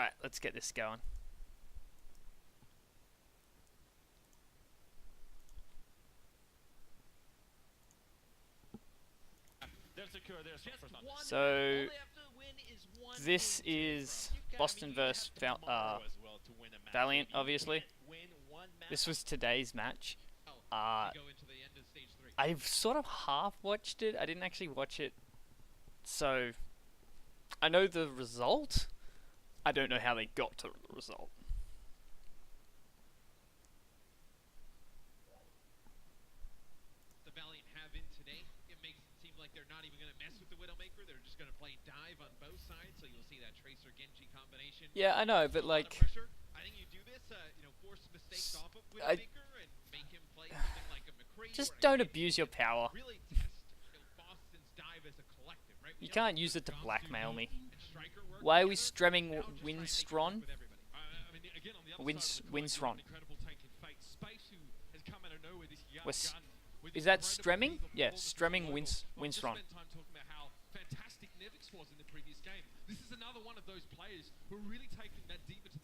Alright, let's get this going. So, this is Boston versus Valiant, obviously. This was today's match. I've sort of half watched it. I didn't actually watch it. So, I know the result. I don't know how they got to the result. The Valiant have in today. It makes it seem like they're not even going to mess with the Widowmaker. They're just going to play dive on both sides. So you'll see that Tracer Genji combination. Yeah, I know, but like, I think you do this, force mistakes off of Widowmaker and make him play something like a McCree. Just don't abuse your power. Really test Boston's dive as a collective, right? You can't use it to blackmail me. Why are we stremming Winstron? Winstron. Is that stremming? Yeah, stremming Winstron.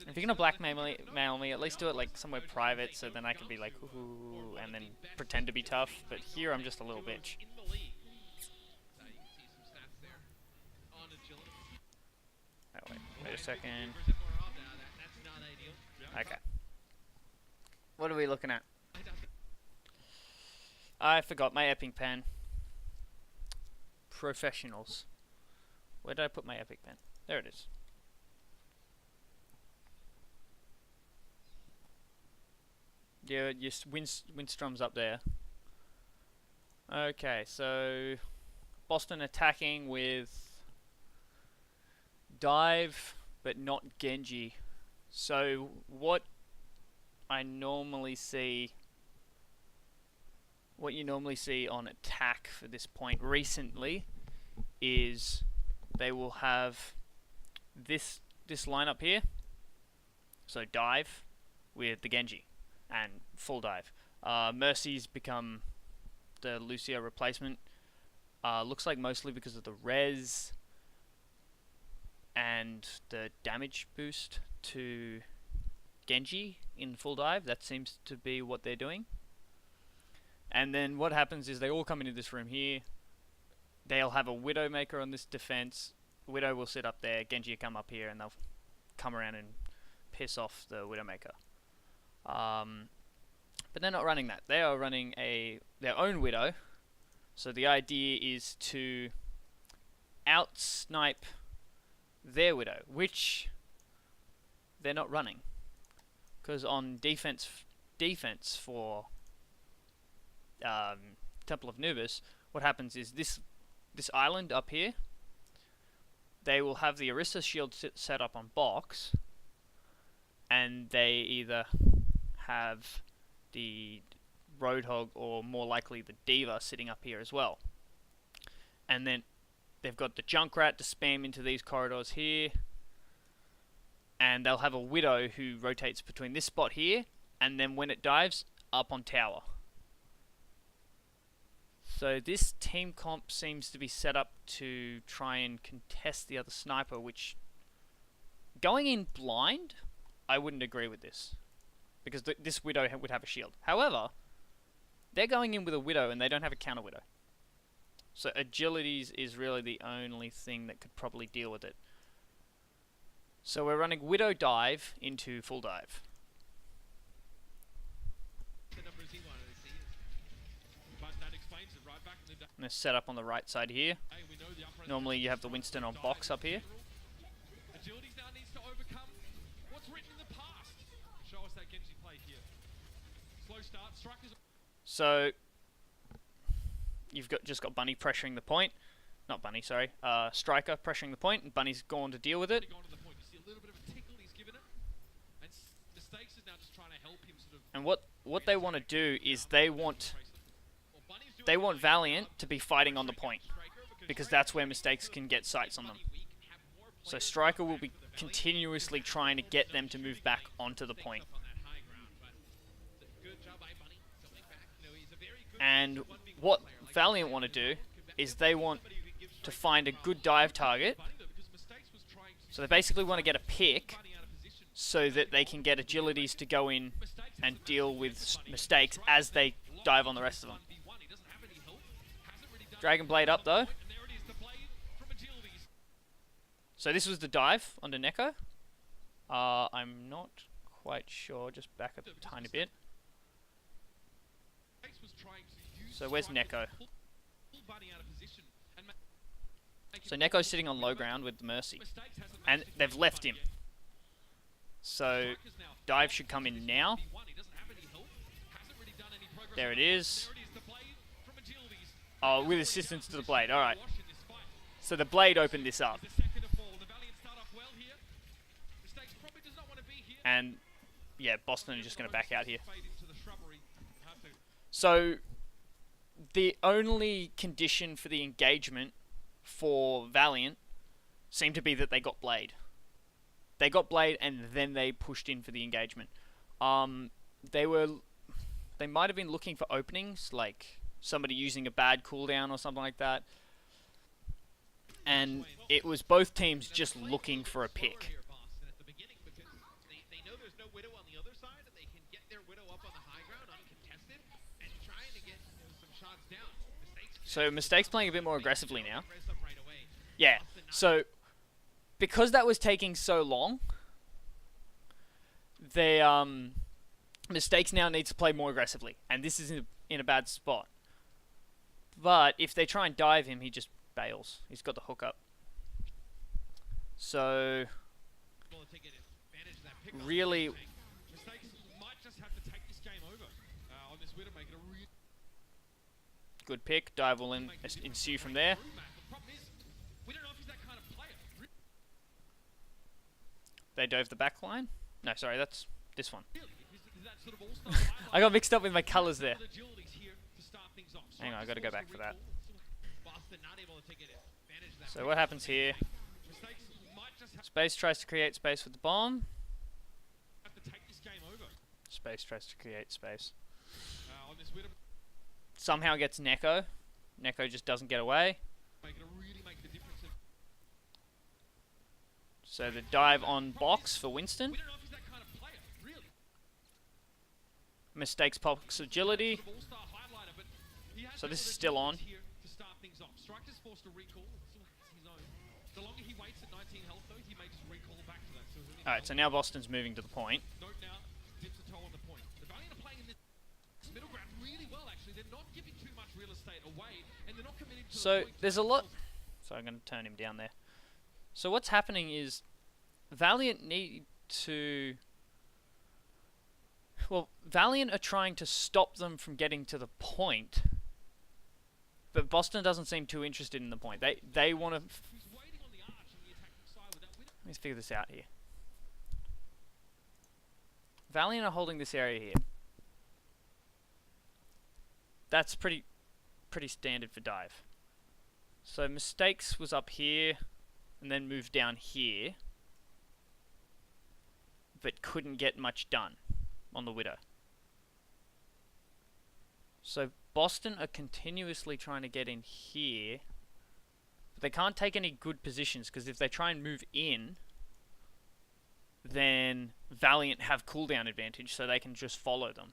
If you're gonna blackmail me, at least do it like somewhere private, so then I can be like, ooh, and then pretend to be tough. But here I'm just a little bitch. Oh, wait a second. Okay. What are we looking at? I forgot my epic pen. Professionals. Where did I put my epic pen? There it is. Yeah, just Windstrom's up there. Okay, so Boston attacking with dive, but not Genji. So what I normally see, what you normally see on attack for this point recently, is they will have this lineup here. So dive with the Genji and full dive. Mercy's become the Lucio replacement. Looks like mostly because of the res and the damage boost to Genji in full dive. That seems to be what they're doing. And then what happens is they all come into this room here. They'll have a Widowmaker on this defense. Widow will sit up there. Genji will come up here, and they'll come around and piss off the Widowmaker. But they're not running that. They are running their own Widow. So the idea is to out-snipe their Widow, which they're not running. Because on defense for Temple of Anubis, what happens is this island up here, they will have the Orisa shield set up on box, and they either have the Roadhog or more likely the Diva sitting up here as well. And then they've got the Junkrat to spam into these corridors here, and they'll have a Widow who rotates between this spot here, and then when it dives, up on tower. So this team comp seems to be set up to try and contest the other sniper, which, going in blind, I wouldn't agree with this. Because this Widow would have a shield. However, they're going in with a Widow and they don't have a counter Widow. So agilities is really the only thing that could probably deal with it. So we're running Widow dive into full dive. And they're set up on the right side here. Normally you have the Winston on box up here. So you've just got Bunny pressuring the point. Not Bunny, sorry. Striker pressuring the point, and Bunny's gone to deal with it. And what they want to do is they want Valiant to be fighting on the point, because that's where mistakes can get sights on them. So Striker will be continuously trying to get them to move back onto the point. And what Valiant want to do is they want to find a good dive target. So they basically want to get a pick so that they can get agilities to go in and deal with mistakes as they dive on the rest of them. Dragon Blade up though. So this was the dive onto Neko. I'm not quite sure, just back up a tiny bit. So where's Neko? So Neko's sitting on low ground with the Mercy. And they've left him. So dive should come in now. There it is. Oh, with assistance to the blade. Alright. So the blade opened this up. And yeah, Boston is just going to back out here. So the only condition for the engagement for Valiant seemed to be that they got blade. They got blade and then they pushed in for the engagement. They might have been looking for openings, like somebody using a bad cooldown or something like that. And it was both teams just looking for a pick. So Mistake's playing a bit more aggressively now. Yeah, so because that was taking so long, they Mistakes now needs to play more aggressively, and this is in a bad spot. But if they try and dive him, he just bails. He's got the hook up. So really, good pick. Dive will ensue from there. They dove the back line. No, sorry, that's this one. I got mixed up with my colours there. Hang on, I got to go back for that. So what happens here? Space tries to create space with the bomb. Space tries to create space. Somehow gets Neko. Neko just doesn't get away. So the dive on box for Winston. Mistakes Pop's agility. So this is still on. Alright, so now Boston's moving to the point. So there's a lot... So I'm going to turn him down there. So what's happening is Valiant need to... Well, Valiant are trying to stop them from getting to the point, but Boston doesn't seem too interested in the point. They want to... Let me figure this out here. Valiant are holding this area here. That's pretty standard for dive. So Mistakes was up here, and then moved down here, but couldn't get much done on the Widow. So Boston are continuously trying to get in here, but they can't take any good positions, because if they try and move in, then Valiant have cooldown advantage, so they can just follow them.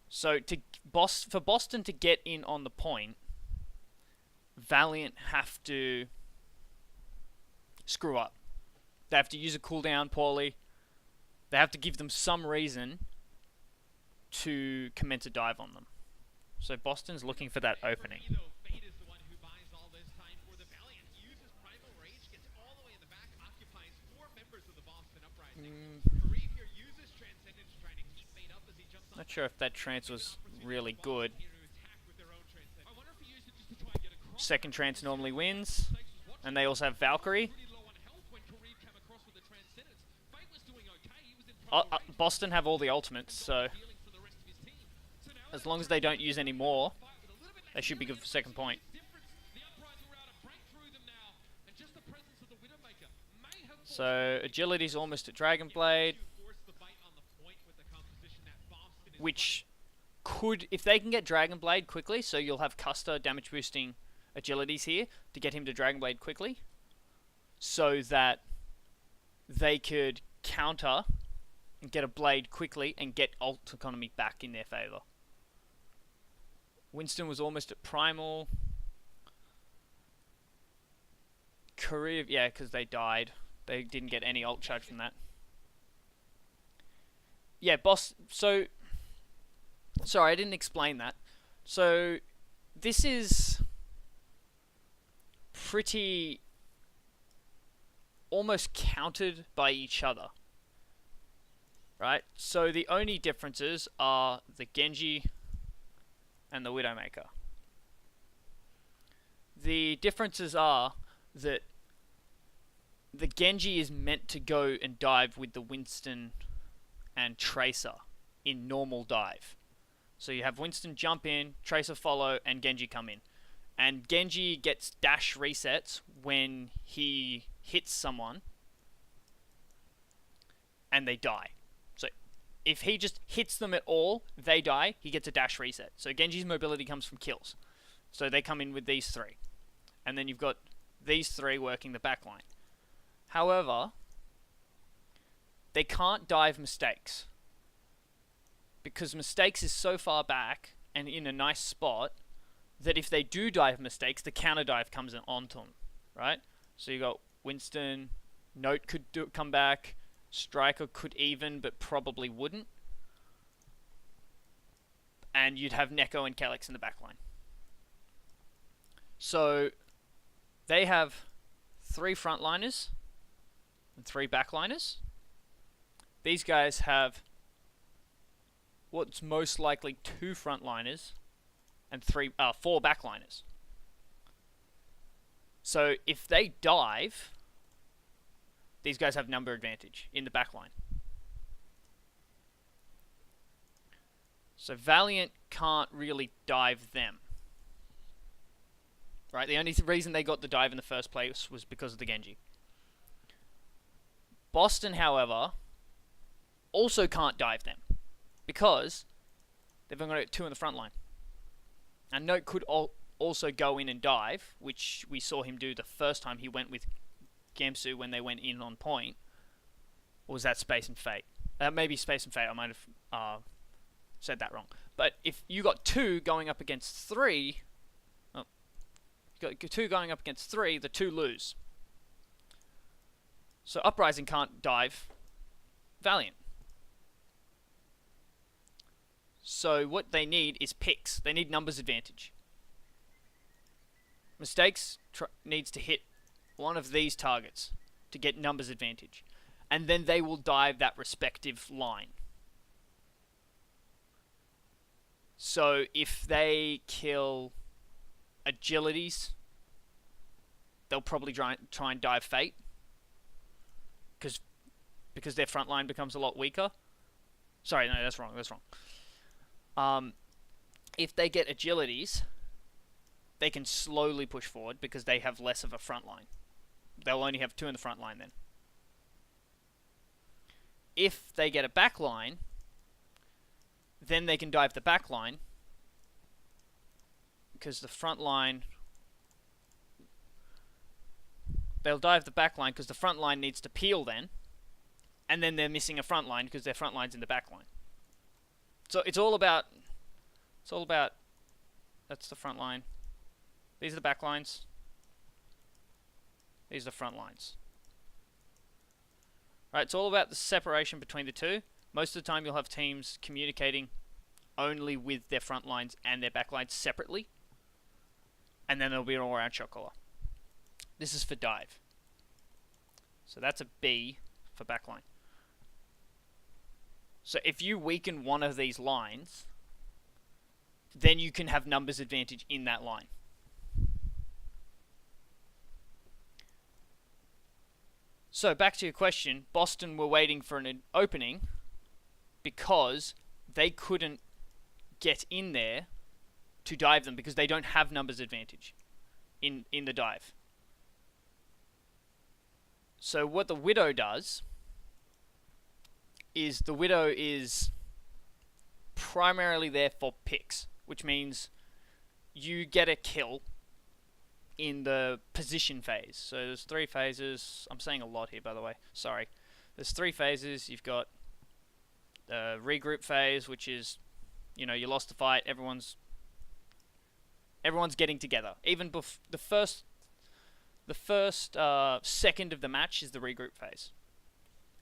So for Boston to get in on the point, Valiant have to screw up. They have to use a cooldown poorly. They have to give them some reason to commence a dive on them. So Boston's looking for that opening. Not sure if that trance was really good. Second trance normally wins. And they also have Valkyrie. Boston have all the ultimates, so as long as they don't use any more, they should be good for second point. So agility's almost at Dragon Blade, which could, if they can get Dragon Blade quickly, so you'll have Custer damage boosting agilities here to get him to Dragon Blade quickly. so that they could counter and get a blade quickly and get ult economy back in their favour. Winston was almost at primal. Career, yeah, because they died. They didn't get any ult charge from that. Yeah, boss. So, sorry, I didn't explain that. So, this is pretty almost countered by each other. Right? So, the only differences are the Genji and the Widowmaker. The differences are that the Genji is meant to go and dive with the Winston and Tracer in normal dive. So you have Winston jump in, Tracer follow, and Genji come in. And Genji gets dash resets when he hits someone and they die. So if he just hits them at all, they die, he gets a dash reset. So Genji's mobility comes from kills. So they come in with these three. And then you've got these three working the backline. However, they can't dive mistakes. Because mistakes is so far back and in a nice spot that if they do dive mistakes, the counter dive comes onto them, right? So you got Winston, Note could come back, Striker could even, but probably wouldn't. And you'd have Neko and Kellex in the backline. So they have 3 frontliners and 3 backliners. These guys have what's most likely 2 frontliners and 4 backliners. So if they dive, these guys have number advantage in the backline. So Valiant can't really dive them. Right? The only reason they got the dive in the first place was because of the Genji. Boston, however, also can't dive them because they've only got 2 in the front line. And Note could also go in and dive, which we saw him do the first time he went with Gamsu when they went in on point. Or was that Space and Fate? Maybe Space and Fate, I might have said that wrong. But if you got 2 going up against 3... you got 2 going up against 3, the 2 lose. So Uprising can't dive Valiant. So what they need is picks. They need numbers advantage. Mistakes needs to hit one of these targets to get numbers advantage. And then they will dive that respective line. So if they kill agilities, they'll probably try and dive Fate. Because their front line becomes a lot weaker. Sorry, no, that's wrong. If they get agilities, they can slowly push forward because they have less of a front line. They'll only have 2 in the front line then. If they get a back line, then they can dive the back line because the front line... They'll dive the back line because the front line needs to peel then. And then they're missing a front line because their front line's in the back line. So it's all about... That's the front line. These are the back lines. These are the front lines. Right, it's all about the separation between the two. Most of the time you'll have teams communicating only with their front lines and their back lines separately. And then there'll be an all-round shot caller. This is for dive. So that's a B for backline. So if you weaken one of these lines, then you can have numbers advantage in that line. So back to your question, Boston were waiting for an opening because they couldn't get in there to dive them because they don't have numbers advantage in the dive. So what the Widow does is the Widow is primarily there for picks, which means you get a kill in the position phase. So there's 3 phases. I'm saying a lot here, by the way. Sorry. There's 3 phases. You've got the regroup phase, which is, you lost the fight. Everyone's getting together. Even the first second of the match is the regroup phase.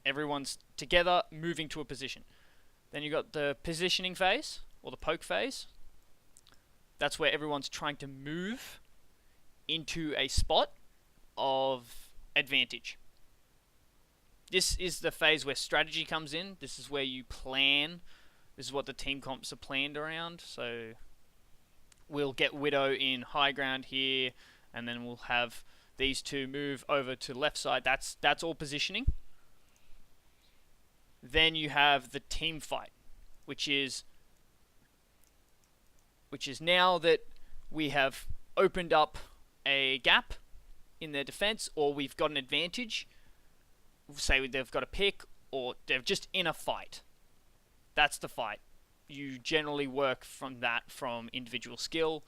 Everyone's together, moving to a position. Then you got the positioning phase, or the poke phase. That's where everyone's trying to move into a spot of advantage. This is the phase where strategy comes in. This is where you plan. This is what the team comps are planned around. So we'll get Widow in high ground here, and then we'll have these two move over to left side. That's all positioning. Then you have the team fight, which is now that we have opened up a gap in their defense, or we've got an advantage. Say they've got a pick, or they're just in a fight. That's the fight. You generally work from individual skill.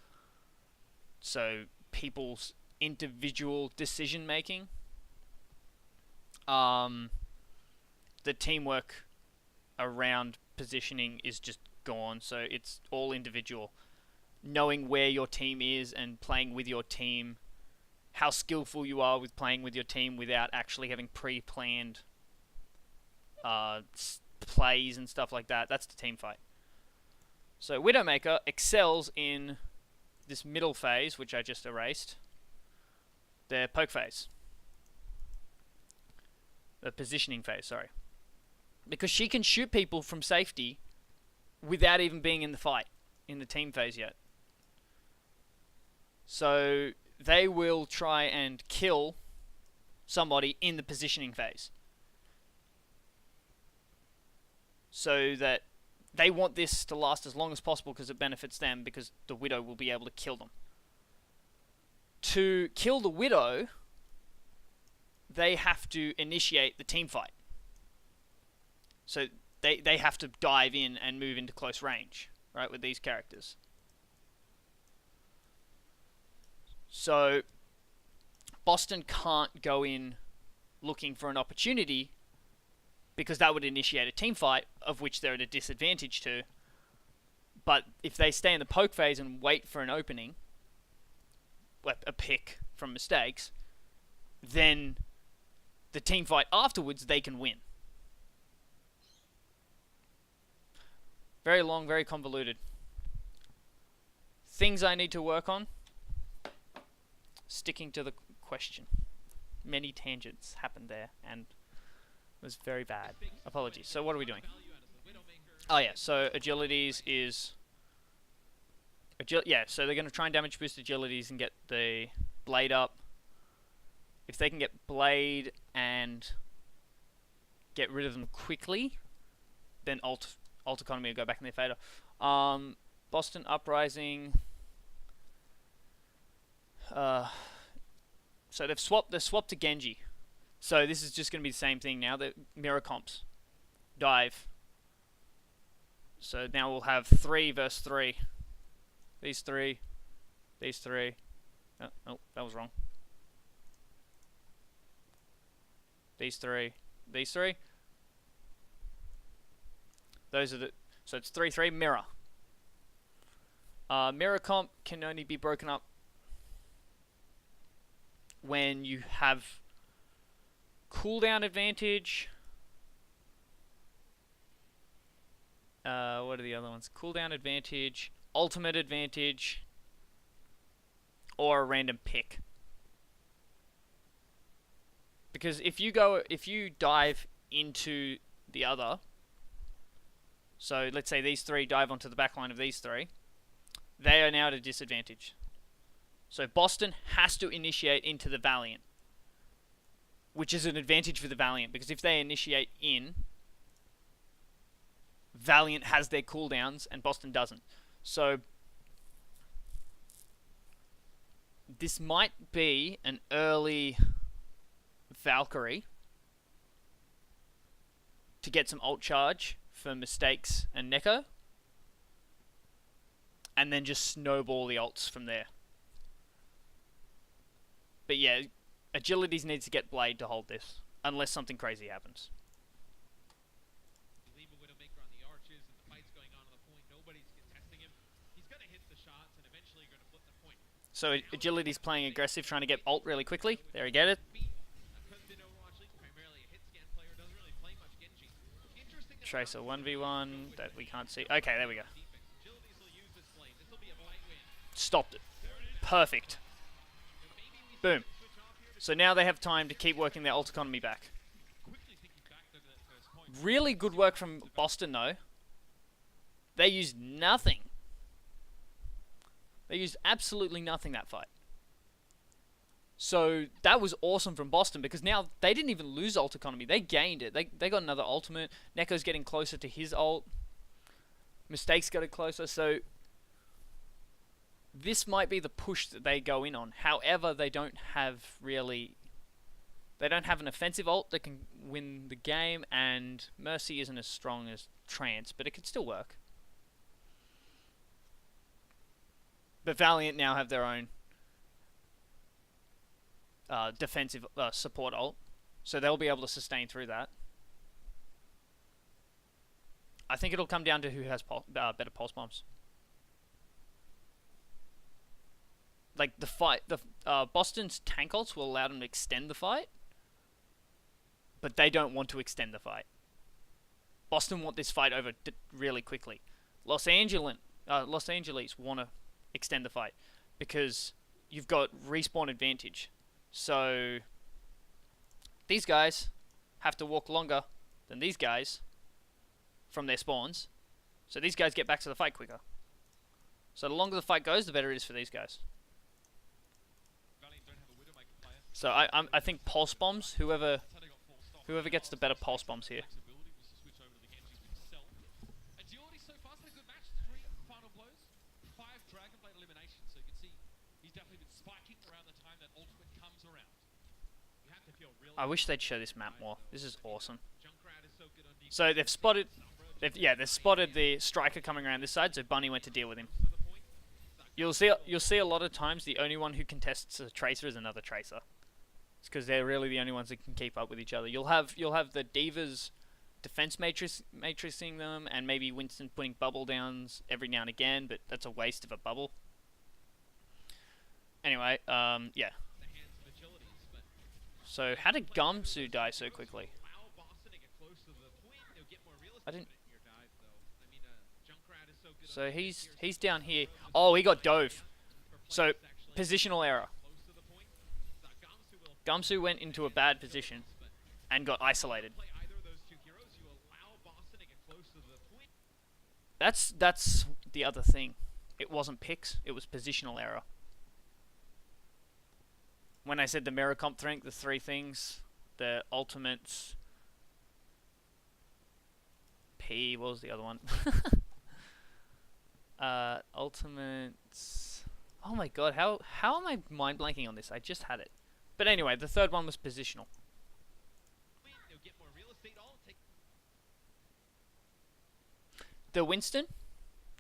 So people's individual decision making. The teamwork around positioning is just gone, so it's all individual. Knowing where your team is and playing with your team, how skillful you are with playing with your team without actually having pre-planned plays and stuff like that. That's the team fight. So Widowmaker excels in this middle phase, which I just erased. The poke phase. The positioning phase, sorry. Because she can shoot people from safety without even being in the fight, in the team phase yet. So they will try and kill somebody in the positioning phase. So that they want this to last as long as possible because it benefits them, because the Widow will be able to kill them. To kill the Widow, they have to initiate the team fight. So they have to dive in and move into close range, right, with these characters. So Boston can't go in looking for an opportunity, because that would initiate a team fight, of which they're at a disadvantage to. But if they stay in the poke phase and wait for an opening, a pick from mistakes, then the team fight afterwards, they can win. Very long, very convoluted. Things I need to work on. Sticking to the question. Many tangents happened there, and it was very bad. Apologies. So what are we doing? Oh yeah, so agilities is... so they're going to try and damage boost agilities and get the blade up. If they can get blade and get rid of them quickly, then alt economy will go back in their favor. Boston Uprising... so they've swapped to Genji. So this is just going to be the same thing now. The mirror comps. Dive. So now we'll have 3 versus 3. These 3. These 3. Oh, that was wrong. These 3. These 3. Those are the... So it's 3-3 mirror. Mirror comp can only be broken up when you have cooldown advantage. What are the other ones? Cooldown advantage, ultimate advantage, or a random pick. Because if you dive into the other, so let's say these 3 dive onto the back line of these 3, they are now at a disadvantage. So Boston has to initiate into the Valiant, which is an advantage for the Valiant, because if they initiate in, Valiant has their cooldowns and Boston doesn't. So this might be an early Valkyrie to get some ult charge for mistakes and Neko, and then just snowball the ults from there. But yeah, Agilities needs to get Blade to hold this, unless something crazy happens. You leave a Widowmaker on the arches, and the fight's going on the point. Nobody's contesting him. He's going to hit the shots, and eventually you're going to flip the point. So Agility's playing aggressive, trying to get ult really quickly. There, he get it. Tracer 1v1 that we can't see. Okay, there we go. Stopped it. Perfect. Boom. So now they have time to keep working their ult economy back. Really good work from Boston though. They used nothing. They used absolutely nothing that fight. So that was awesome from Boston because now they didn't even lose ult economy. They gained it. They got another ultimate. Neko's getting closer to his ult. Mistakes got it closer. So this might be the push that they go in on. However, they don't have an offensive ult that can win the game, and Mercy isn't as strong as Trance, but it could still work. But Valiant now have their own defensive support ult, so they'll be able to sustain through that. I think it'll come down to who has better pulse bombs. Like the fight, Boston's tank ults will allow them to extend the fight, but they don't want to extend the fight. Boston want this fight over really quickly. Los Angeles want to extend the fight because you've got respawn advantage. So these guys have to walk longer than these guys from their spawns. So these guys get back to the fight quicker. So the longer the fight goes, the better it is for these guys. So I think pulse bombs, whoever gets the better pulse bombs here. I wish they'd show this map more. This is awesome. So they've spotted the striker coming around this side, so Bunny went to deal with him. You'll see a lot of times the only one who contests a tracer is another tracer. It's because they're really the only ones that can keep up with each other. You'll have the divas defense matrixing them, and maybe Winston putting bubble downs every now and again, but that's a waste of a bubble. Anyway, yeah. So how did Gamsu die so quickly? I didn't. So he's down here. Oh, he got dove. So positional error. Gamsu went into a bad position and got isolated. That's the other thing. It wasn't picks, it was positional error. When I said the mirror comp rank, the three things, the ultimates, P, what was the other one? Ultimates. Oh my god, how am I mind blanking on this? I just had it. But anyway, the third one was positional. The Winston,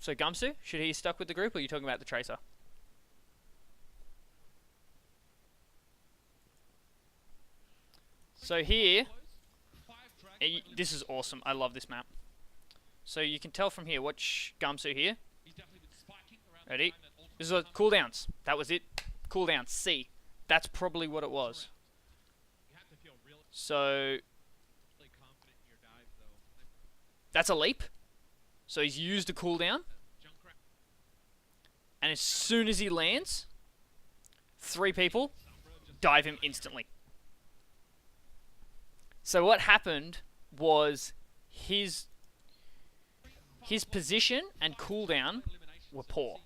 so Gamsu, should he stuck with the group, or are you talking about the Tracer? So here, this is awesome. I love this map. So you can tell from here, watch Gamsu here. Ready? This is what cooldowns. That was it. Cooldown C. That's probably what it was. So that's a leap. So he's used a cooldown, and as soon as he lands, 3 people dive him instantly. So what happened was his position and cooldown were poor.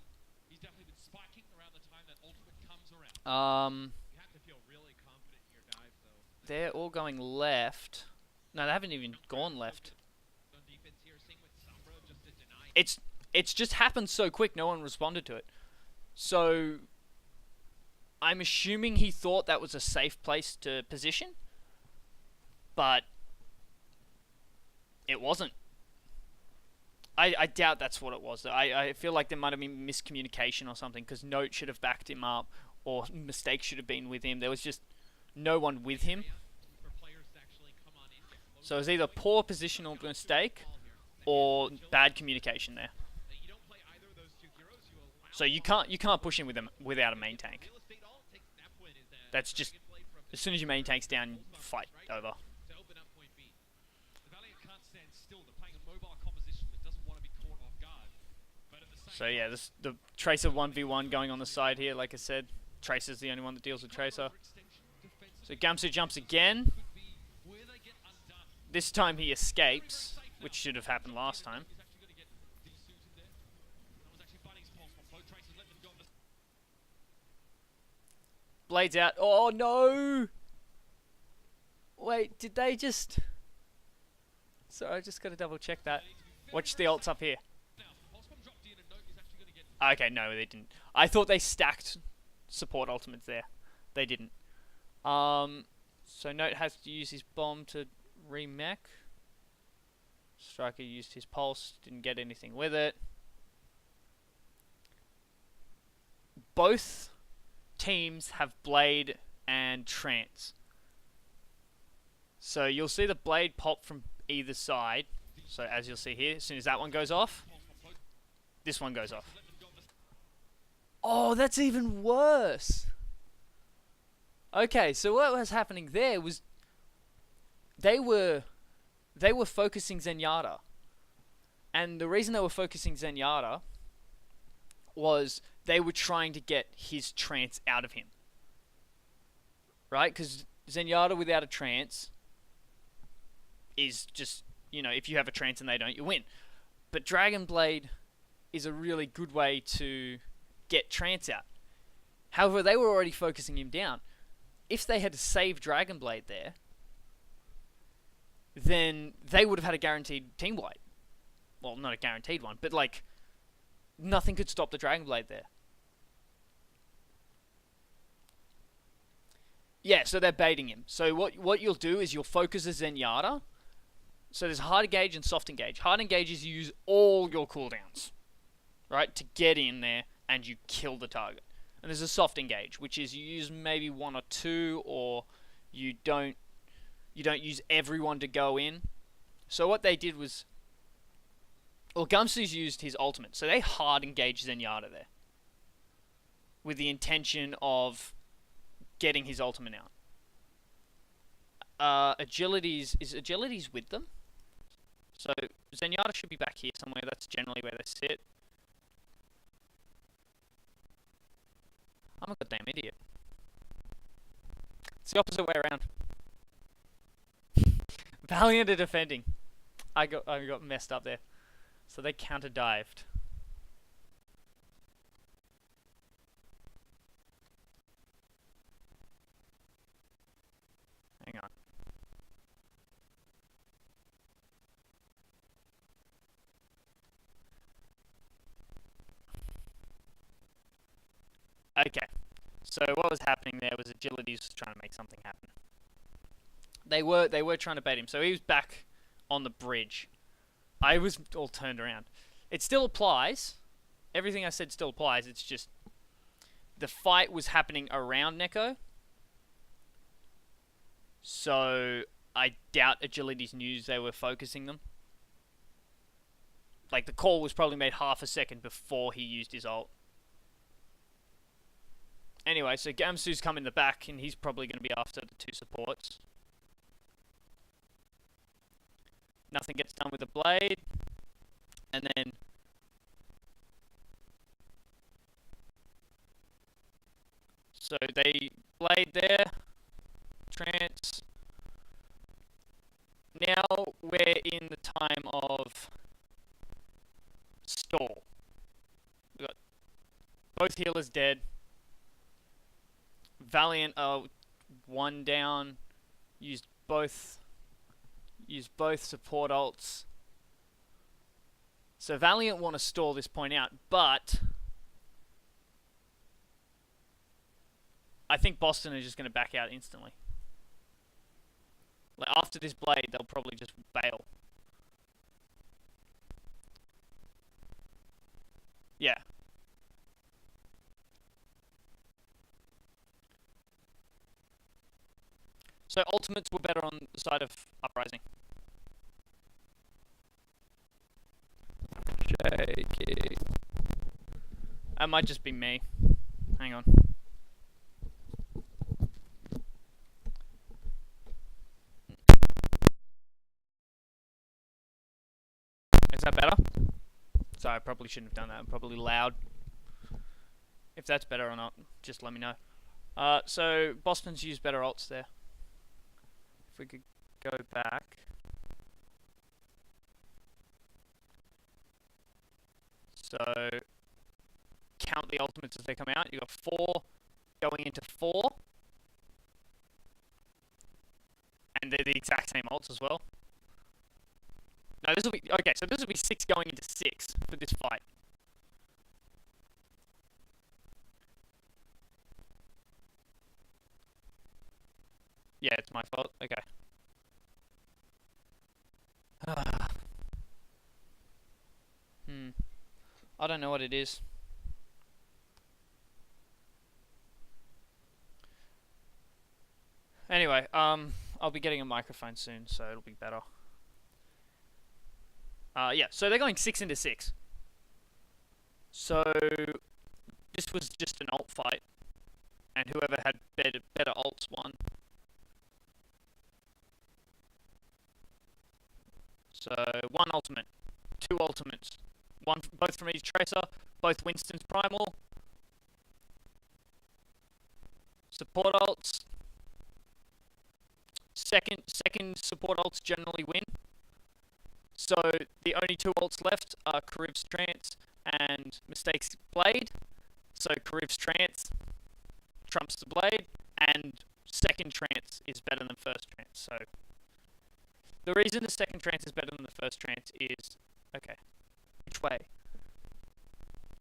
They're all going left. No, they haven't even gone left. It's just happened so quick, no one responded to it. So I'm assuming he thought that was a safe place to position, but it wasn't. I doubt that's what it was. I feel like there might have been miscommunication or something, because Note should have backed him up, or mistakes should have been with him. There was just no one with him. So it was either poor positional mistake or bad communication there. So you can't push him without a main tank. That's just, as soon as your main tank's down, fight over. So yeah, the Tracer 1v1 going on the side here, like I said. Tracer's the only one that deals with Tracer. So Gamsu jumps again. This time he escapes, which should have happened last time. Blades out. Oh no! Wait, did they just... Sorry, I just gotta double check that. Watch the ults up here. Okay, no, they didn't. I thought they stacked support ultimates there. They didn't. So Note has to use his bomb to remech. Striker used his pulse, didn't get anything with it. Both teams have Blade and Trance. So you'll see the Blade pop from either side. So as you'll see here, as soon as that one goes off, this one goes off. Oh, that's even worse. Okay, so what was happening there was they were focusing Zenyatta. And the reason they were focusing Zenyatta was they were trying to get his trance out of him. Right? Because Zenyatta without a trance is just, you know, if you have a trance and they don't, you win. But Dragon Blade is a really good way to get trance out. However, they were already focusing him down. If they had saved Dragon Blade there, then they would have had a guaranteed team wipe. Well, not a guaranteed one, but like, nothing could stop the Dragon Blade there. Yeah, so they're baiting him. So what you'll do is you'll focus a Zenyatta. So there's hard engage and soft engage. Hard engage is you use all your cooldowns, right, to get in there and you kill the target. And there's a soft engage, which is you use maybe one or two, or you don't use everyone to go in. So what they did was, well, Gumsu's used his ultimate, so they hard engage Zenyatta there, with the intention of getting his ultimate out. Is Agility's with them? So Zenyatta should be back here somewhere. That's generally where they sit. I'm a goddamn idiot. It's the opposite way around. Valiant are defending. I got messed up there. So they counter dived. Hang on. Okay. So what was happening there was Agility's trying to make something happen. They were trying to bait him. So he was back on the bridge. I was all turned around. It still applies. Everything I said still applies. It's just the fight was happening around Neko. So I doubt Agility's news they were focusing them. Like, the call was probably made half a second before he used his ult. Anyway, so Gamsu's come in the back, and he's probably going to be after the two supports. Nothing gets done with the blade. And then so they blade there. Trance. Now we're in the time of stall. We got both healers dead. Valiant are one down. Used both support ults. So Valiant want to stall this point out, but I think Boston are just going to back out instantly. Like, after this blade, they'll probably just bail. Yeah. So ultimates were better on the side of Uprising. Shaky. That might just be me. Hang on. Is that better? Sorry, I probably shouldn't have done that. I'm probably loud. If that's better or not, just let me know. So Boston's used better ults there. If we could go back. So count the ultimates as they come out. You got 4 going into 4. And they're the exact same ults as well. No, this will be okay, so this will be 6 going into 6 for this fight. Yeah, it's my fault. Okay. I don't know what it is. Anyway, I'll be getting a microphone soon, so it'll be better. Yeah, so they're going 6 into 6. So this was just an ult fight, and whoever had better ults won. So 1 ultimate, 2 ultimates, both from each tracer, both Winston's primal. Support ults. Second support ults generally win. So the only 2 ults left are Kariv's Trance and Mistake's Blade. So Kariv's Trance trumps the Blade, and second Trance is better than first Trance. So the reason the second Trance is better than the first Trance is... Okay. Which way?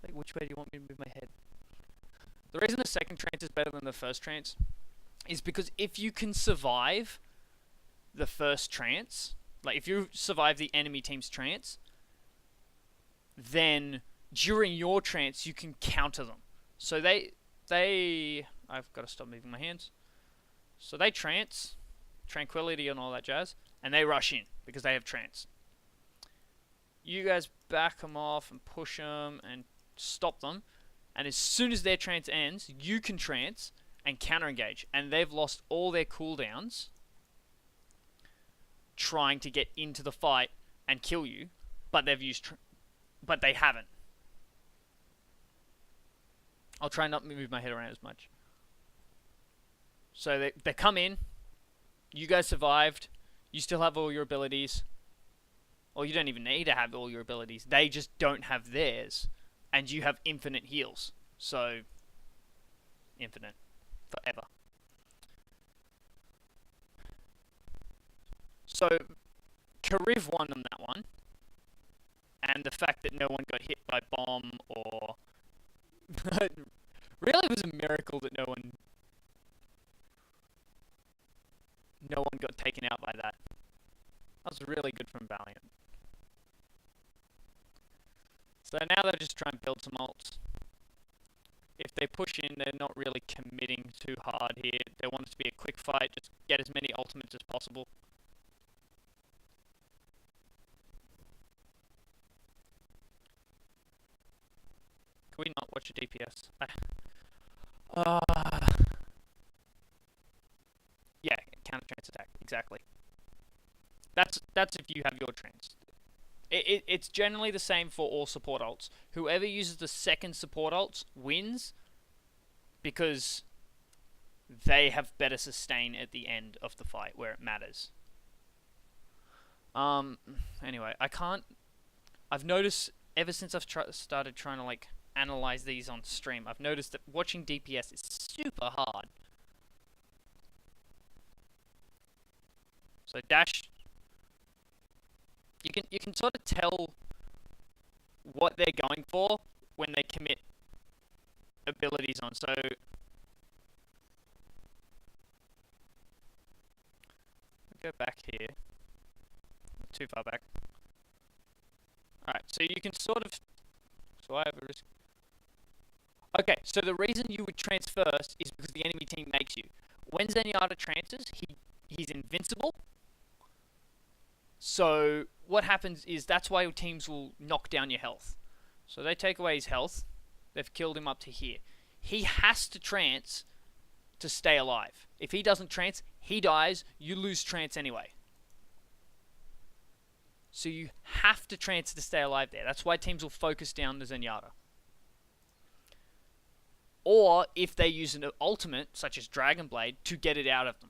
Like, which way do you want me to move my head? The reason the second Trance is better than the first Trance is because if you can survive the first Trance, like if you survive the enemy team's Trance, then during your Trance you can counter them. So I've got to stop moving my hands. So they Trance, Tranquility and all that jazz, and they rush in because they have Trance. You guys back them off and push them and stop them, and as soon as their Trance ends, you can Trance and counter engage, and they've lost all their cooldowns trying to get into the fight and kill you, but but they haven't. I'll try not to move my head around as much. So they come in, you guys survived, you still have all your abilities, or you don't even need to have all your abilities, they just don't have theirs, and you have infinite heals. So, infinite. Forever. So, Kariv won on that one, and the fact that no one got hit by bomb or... really it was a miracle that no one got taken out by that. That was really good from Valiant. So now they're just trying to build some ults. If they push in, they're not really committing too hard here. They want it to be a quick fight, just get as many ultimates as possible. Can we not watch a DPS? Yeah, counter trance attack, exactly. That's if you have your trance. It's generally the same for all support ults. Whoever uses the second support ults wins because they have better sustain at the end of the fight where it matters. Anyway, I've noticed ever since I've started trying to like analyze these on stream, I've noticed that watching DPS is super hard. So dash, you can sort of tell what they're going for when they commit abilities on. So go back here, too far back. Alright, so you can sort of, so I have a risk. Okay, so the reason you would trance first is because the enemy team makes you. When Zenyatta trances, he's invincible. So what happens is that's why your teams will knock down your health. So they take away his health. They've killed him up to here. He has to trance to stay alive. If he doesn't trance, he dies. You lose trance anyway. So you have to trance to stay alive there. That's why teams will focus down the Zenyatta. Or if they use an ultimate, such as Dragon Blade, to get it out of them.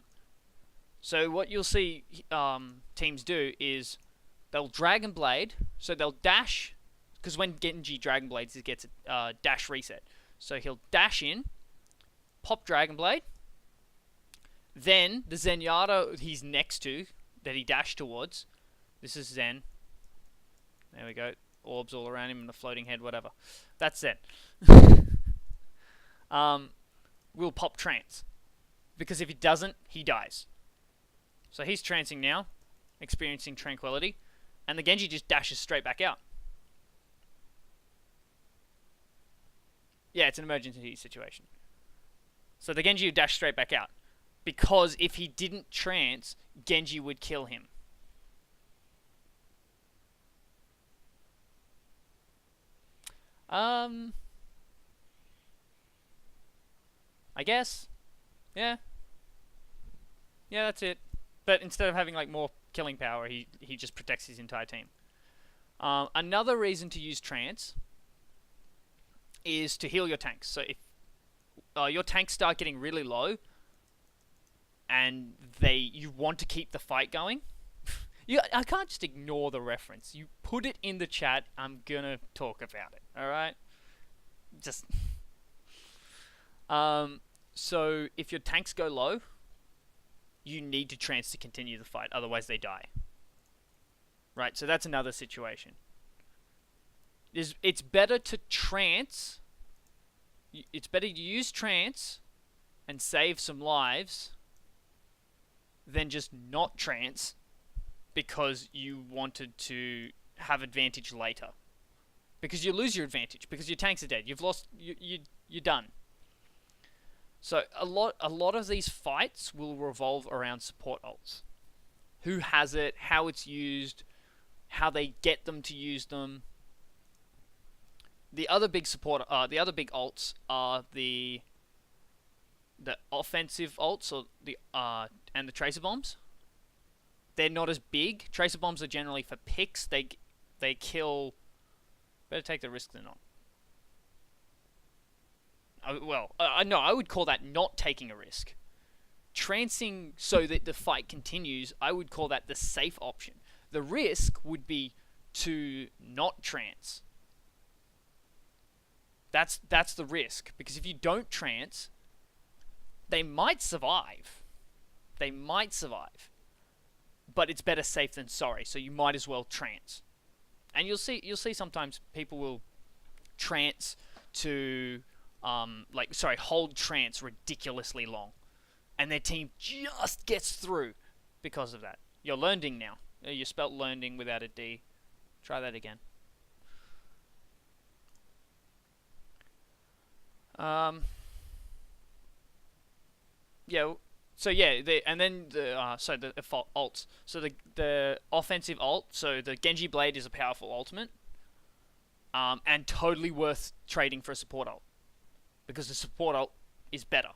So what you'll see teams do is they'll Dragon Blade, so they'll dash, because when Genji Dragon Blades, it gets a dash reset. So he'll dash in, pop Dragon Blade, then the Zenyatta he's next to, that he dashed towards, this is Zen, there we go, orbs all around him and the floating head, whatever, that's Zen, will pop trance, because if he doesn't, he dies. So he's trancing now, experiencing tranquility, and the Genji just dashes straight back out. Yeah, it's an emergency situation. So the Genji would dash straight back out, because if he didn't trance, Genji would kill him. I guess. Yeah. Yeah, that's it. But instead of having like more killing power, he just protects his entire team. Another reason to use trance is to heal your tanks. So if your tanks start getting really low, and you want to keep the fight going, I can't just ignore the reference. You put it in the chat. I'm gonna talk about it. All right. Just so if your tanks go low, you need to trance to continue the fight, otherwise they die. Right, so that's another situation. It's better to trance. It's better to use trance and save some lives than just not trance because you wanted to have advantage later. Because you lose your advantage because your tanks are dead. You've lost. You're done. So a lot of these fights will revolve around support ults. Who has it, how it's used, how they get them to use them. The other big ults are the offensive ults or and the tracer bombs. They're not as big. Tracer bombs are generally for picks. They kill. Better take the risk than not. No, I would call that not taking a risk. Trancing so that the fight continues, I would call that the safe option. The risk would be to not trance. That's the risk, because if you don't trance, they might survive. They might survive. But it's better safe than sorry, so you might as well trance. And you'll see sometimes people will trance to hold trance ridiculously long, and their team just gets through because of that. You're learning now. You spelt learning without a D. Try that again. Yeah. So yeah, the ults. So the offensive ult. So the Genji Blade is a powerful ultimate, and totally worth trading for a support ult, because the support ult is better.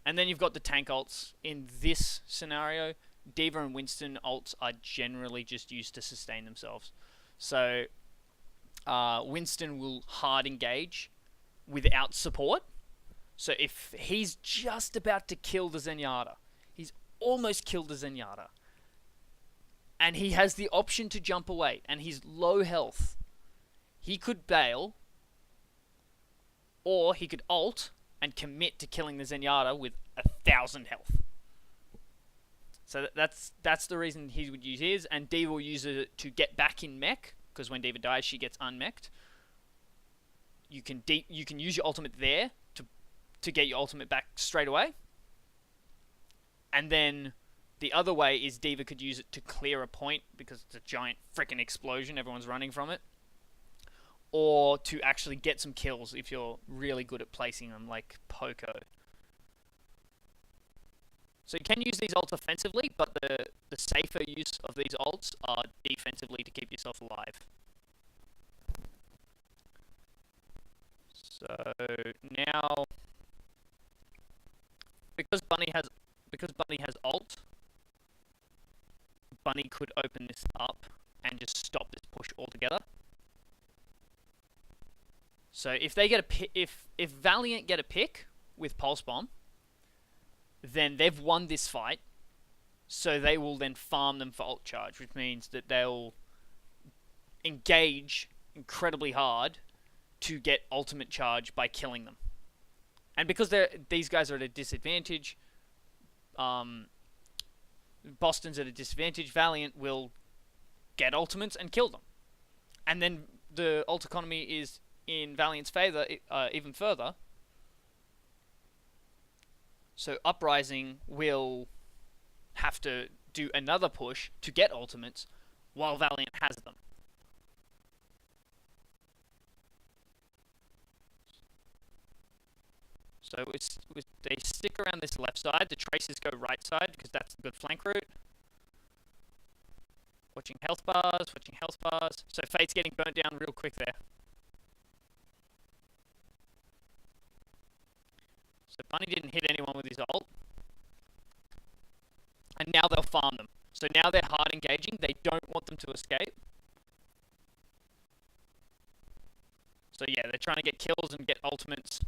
And then you've got the tank ults. In this scenario, D.Va and Winston ults are generally just used to sustain themselves. So Winston will hard engage without support. So if he's just about to kill the Zenyatta, he's almost killed the Zenyatta, and he has the option to jump away, and he's low health, he could bail, or he could ult and commit to killing the Zenyatta with 1,000 health. So that's the reason he would use his, and D.Va will use it to get back in mech, because when D.Va dies, she gets unmeched. You can use your ultimate there to get your ultimate back straight away. And then the other way is D.Va could use it to clear a point, because it's a giant freaking explosion, everyone's running from it. Or to actually get some kills if you're really good at placing them, like Poco. So you can use these ults offensively, but the safer use of these ults are defensively to keep yourself alive. So now, because Bunny has ult, Bunny could open this up and just stop this push altogether. So if they get if Valiant get a pick with Pulse Bomb, then they've won this fight. So they will then farm them for ult charge, which means that they'll engage incredibly hard to get ultimate charge by killing them. And because these guys are at a disadvantage, Boston's at a disadvantage, Valiant will get ultimates and kill them. And then the ult economy is in Valiant's favor even further. So Uprising will have to do another push to get ultimates while Valiant has them. So they stick around this left side. The Traces go right side because that's the good flank route. Watching health bars, watching health bars. So Fate's getting burnt down real quick there. So Bunny didn't hit anyone with his ult. And now they'll farm them. So now they're hard engaging. They don't want them to escape. So yeah, they're trying to get kills and get ultimates.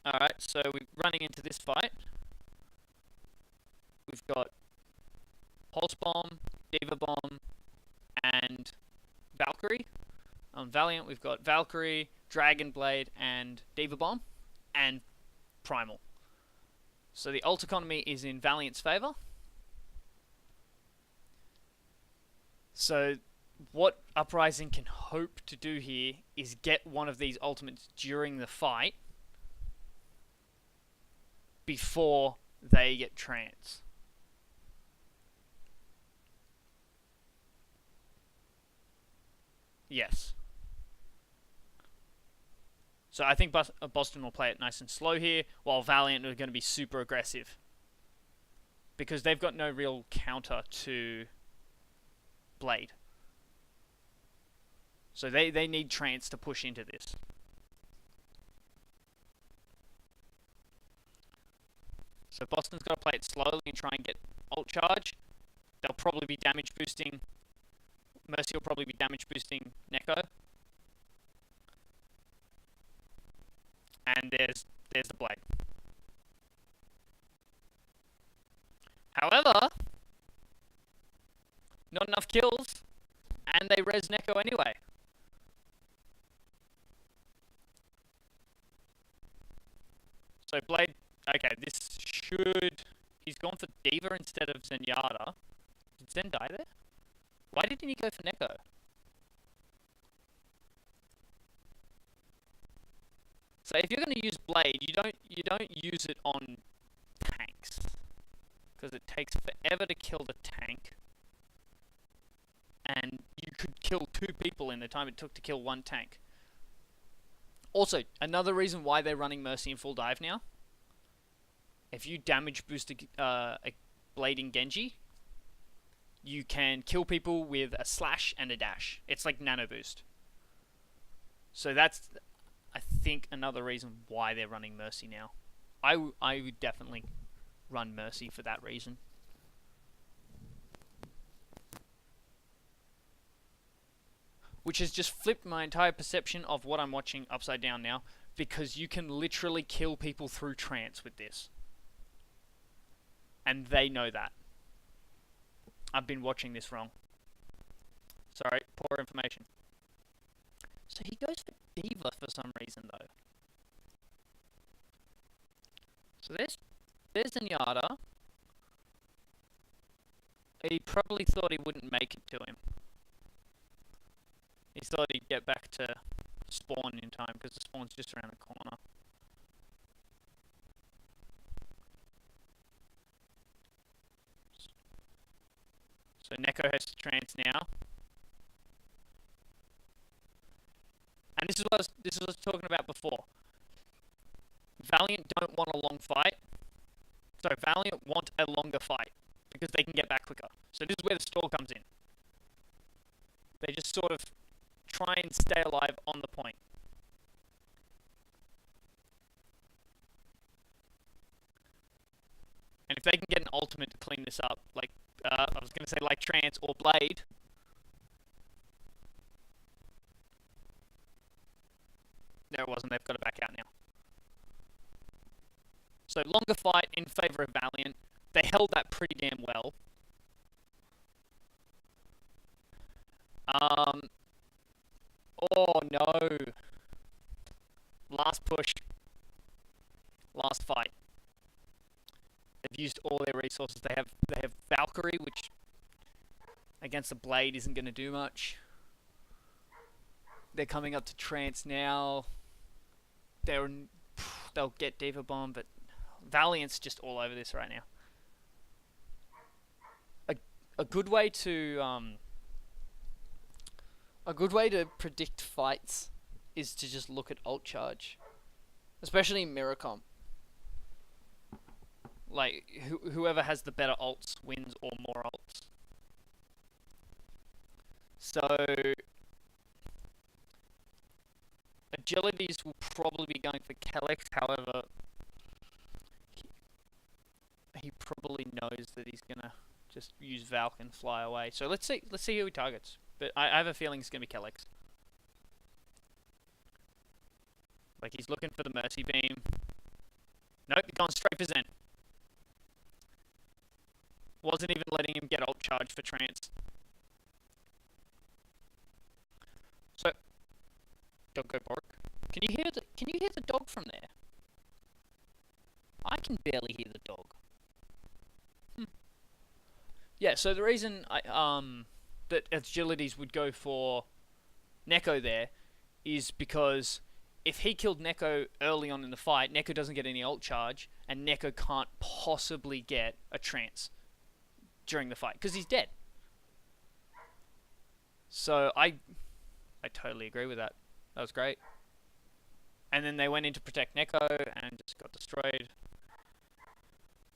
Alright, so we're running into this fight. We've got Pulse Bomb, Diva Bomb, and Valkyrie. On Valiant, we've got Valkyrie, Dragon Blade, and Diva Bomb, and Primal. So the ult economy is in Valiant's favor. So what Uprising can hope to do here is get one of these ultimates during the fight before they get trance. Yes. So I think Boston will play it nice and slow here, while Valiant are going to be super aggressive. Because they've got no real counter to Blade. So they need trance to push into this. So Boston's got to play it slowly and try and get ult charge. They'll probably be damage boosting. Mercy will probably be damage boosting Neko. And there's the Blade. However, not enough kills, and they res Neko anyway. So Blade, okay, this should... He's gone for Diva instead of Zenyatta. Did Zen die there? Why didn't he go for Neko? So if you're going to use Blade, you don't use it on tanks, because it takes forever to kill the tank, and you could kill 2 people in the time it took to kill 1 tank. Also, another reason why they're running Mercy in full dive now, if you damage boost a Blading Genji, you can kill people with a slash and a dash. It's like nano boost. So that's, I think, another reason why they're running Mercy now. I would definitely run Mercy for that reason. Which has just flipped my entire perception of what I'm watching upside down now, because you can literally kill people through trance with this. And they know that. I've been watching this wrong. Sorry, poor information. So he goes for Diva for some reason, though. So there's Zenyatta. He probably thought he wouldn't make it to him. He thought he'd get back to spawn in time, because the spawn's just around the corner. So Neko has to trance now. And this is what I was talking about before. Valiant don't want a long fight. So Valiant want a longer fight because they can get back quicker. So this is where the stall comes in. They just sort of try and stay alive on the point. And if they can get an ultimate to clean this up, like, I was going to say like Trance or Blade. There it was, and they've got it back out now. So longer fight in favour of Valiant. They held that pretty damn well. Oh no. Last push. Last fight. They've used all their resources. They have Valkyrie, which against the Blade isn't going to do much. They're coming up to Trance now. They'll get Diva Bomb, but Valiant's just all over this right now. A good way to predict fights is to just look at ult charge, especially in Mirror Comp. Like whoever has the better ults wins, or more ults. So Agilities will probably be going for Kellex. However, he probably knows that he's gonna just use Valk and fly away. So let's see who he targets. But I have a feeling it's gonna be Kellex. Like, he's looking for the Mercy Beam. Nope, he's gone straight for Zen. Wasn't even letting him get ult charge for Trance. So, dog go bark. Can you hear the dog from there? I can barely hear the dog. Yeah, so the reason that Agilities would go for Neko there is because if he killed Neko early on in the fight, Neko doesn't get any ult charge, and Neko can't possibly get a Trance during the fight because he's dead. So I totally agree with that. That was great. And then they went in to protect Neko and just got destroyed.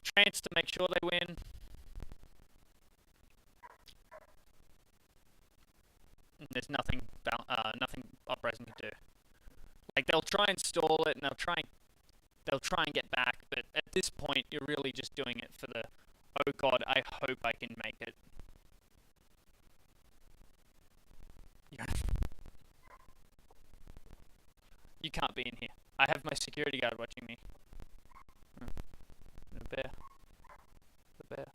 Trance to make sure they win. There's nothing Uprising can do. Like, they'll try and stall it, and they'll try and get back, but at this point, you're really just doing it for the, oh god, I hope I can make it. Yeah. You can't be in here. I have my security guard watching me. The bear. The bear.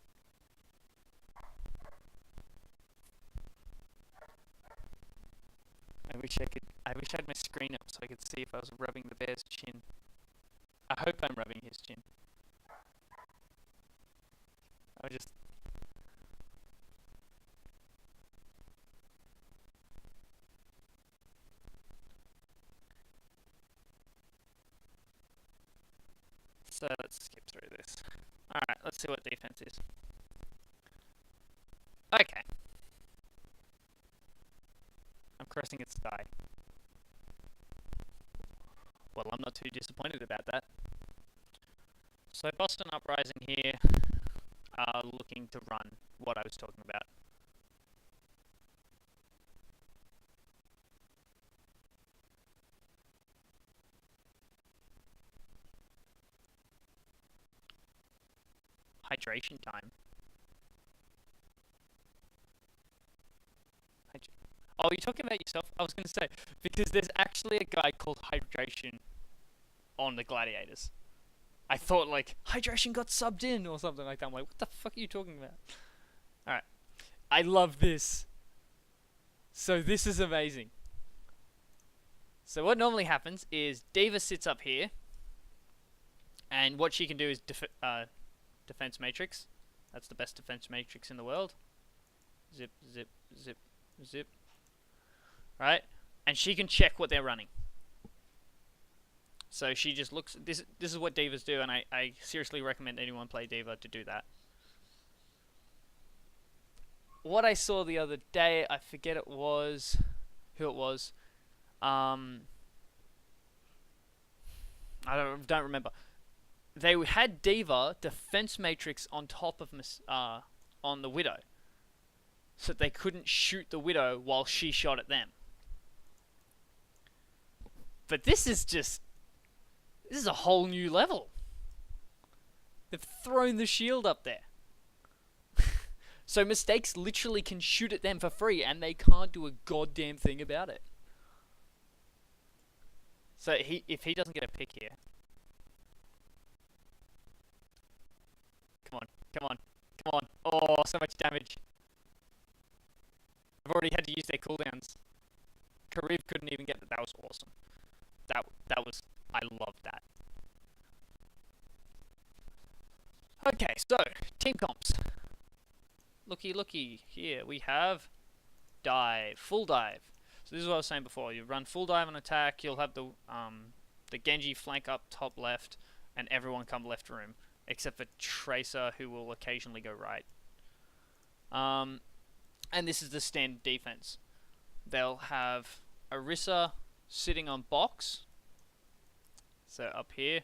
I wish I had my screen up so I could see if I was rubbing the bear's chin. I hope I'm rubbing his chin. I just... So let's skip through this. Alright, let's see what defense is. Okay. I'm crossing its die. Well, I'm not too disappointed about that. So Boston Uprising here are looking to run what I was talking about. Hydration time. Oh, you're talking about yourself? I was going to say, because there's actually a guy called Hydration on the Gladiators. I thought, like, Hydration got subbed in or something like that. I'm like, what the fuck are you talking about? Alright. I love this. So this is amazing. So what normally happens is Diva sits up here, and what she can do is defense matrix. That's the best defense matrix in the world. Zip, zip, zip, zip. Right? And she can check what they're running. So she just looks... This is what Divas do, and I seriously recommend anyone play Diva to do that. what I saw the other day, I forget it was who it was. I don't remember. They had D.Va defense matrix on top of on the Widow, so that they couldn't shoot the Widow while she shot at them. But this is a whole new level. They've thrown the shield up there. So mistakes literally can shoot at them for free, and they can't do a goddamn thing about it. So if he doesn't get a pick here, come on, come on, come on! Oh, so much damage. I've already had to use their cooldowns. Karib couldn't even get that. That was awesome. That was, I loved that. Okay, so team comps. Looky here. We have dive, full dive. So this is what I was saying before. You run full dive on attack. You'll have the Genji flank up top left, and everyone come left room, except for Tracer, who will occasionally go right. And this is the standard defense. They'll have Orisa sitting on box. So up here.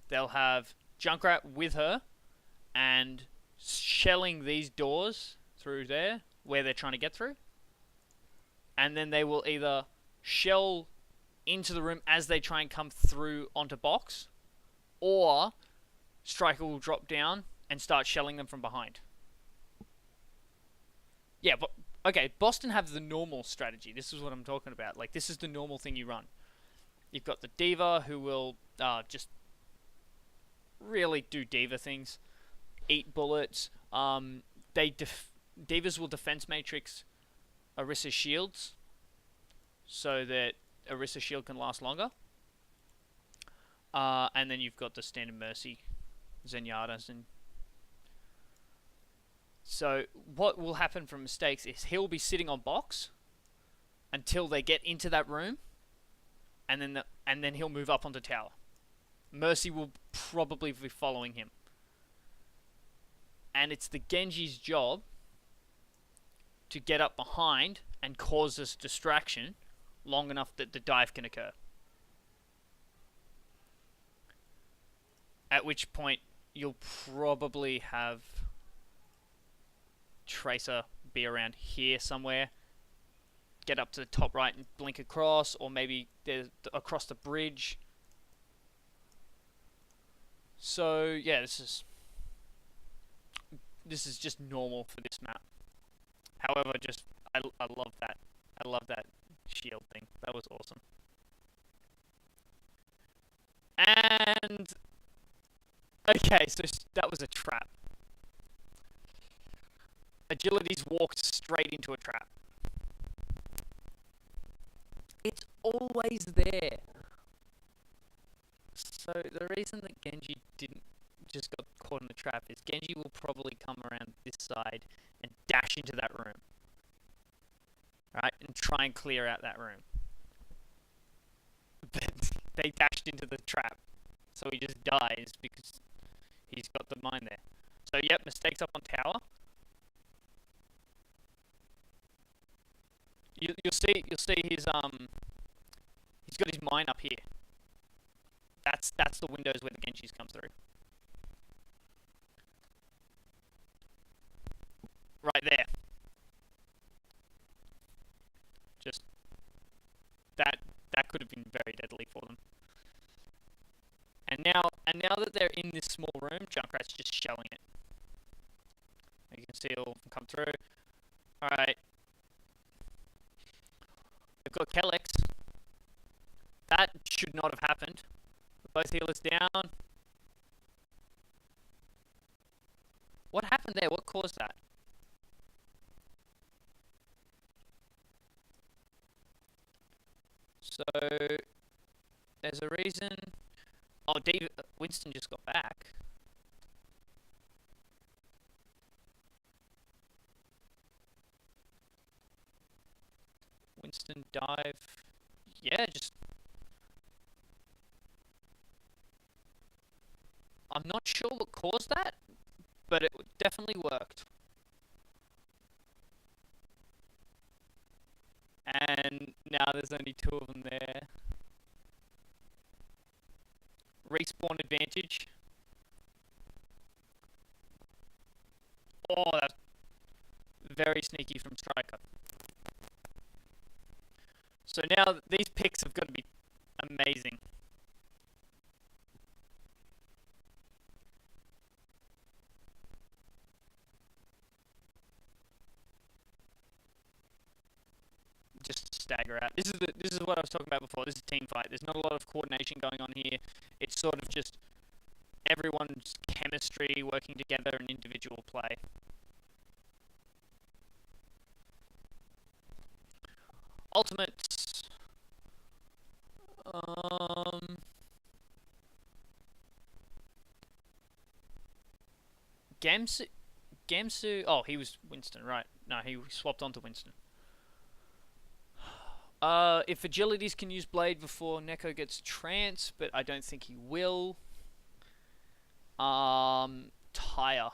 They'll have Junkrat with her and shelling these doors through there where they're trying to get through. And then they will either shell into the room as they try and come through onto box, or Striker will drop down and start shelling them from behind. Yeah, but okay, Boston have the normal strategy. This is what I'm talking about. Like, this is the normal thing you run. You've got the D.Va who will just really do D.Va things, eat bullets. D.Vas will defense matrix Orisa's shields so that Orisa's shield can last longer. And then you've got the standard Mercy, Zenyatta's, and so what will happen from mistakes is he'll be sitting on box until they get into that room, and then he'll move up onto tower. Mercy will probably be following him. And it's the Genji's job to get up behind and cause this distraction long enough that the dive can occur. At which point, you'll probably have Tracer be around here somewhere, get up to the top right and blink across, or maybe across the bridge. So yeah, this is just normal for this map. However, I love that. I love that shield thing. That was awesome. And okay, so that was a trap. Agility's walked straight into a trap. It's always there. So the reason that Genji didn't just got caught in the trap is Genji will probably come around this side and dash into that room. Right? And try and clear out that room. But they dashed into the trap. So he just dies because he's got the mine there. So yep, mistakes up on tower. You'll see his he's got his mine up here. That's the windows where the Genjis come through. Right there. Just that could have been very deadly for them. And now that they're in this small room, Junkrat's just shelling it. You can see it all come through. Alright. They've got Kellex. That should not have happened. Both healers down. What happened there? What caused that? So there's a reason. Oh, Winston just got back. Winston dive. Yeah, just. I'm not sure what caused that, but it definitely worked. And now there's only 2 of them there. Respawn advantage. Oh, that's very sneaky from Striker. So now these picks have got to be amazing. Just stagger out. This is what I was talking about before. This is a team fight. There's not a lot of coordination going on here. It's sort of just everyone's chemistry working together and individual play. Ultimates. Gamsu. Oh, he was Winston, right? No, he swapped onto Winston. If Agilities can use Blade before Neko gets Trance, but I don't think he will. Tyre.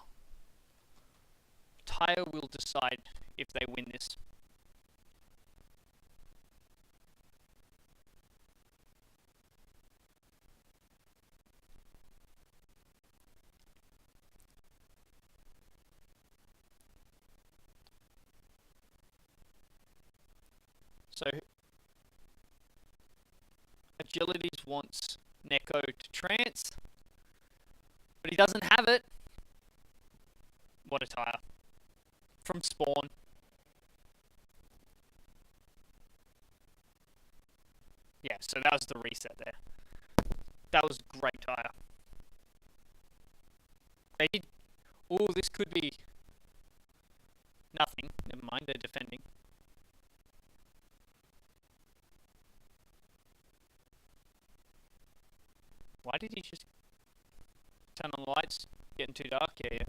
Tyre will decide if they win this. So Agilities wants Neko to Trance, but he doesn't have it. What a Tyre. From Spawn. Yeah, so that was the reset there. That was great Tyre. They did... Oh, this could be... nothing. Never mind, they're defending. Why did he just turn on the lights? Getting too dark? Yeah.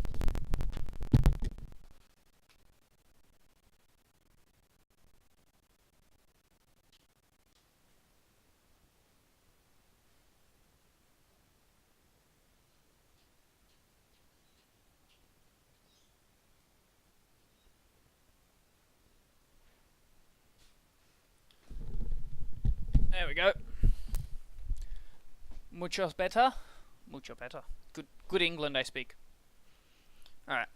There we go. Mucho better. Mucho better. Good England, I speak. Alright.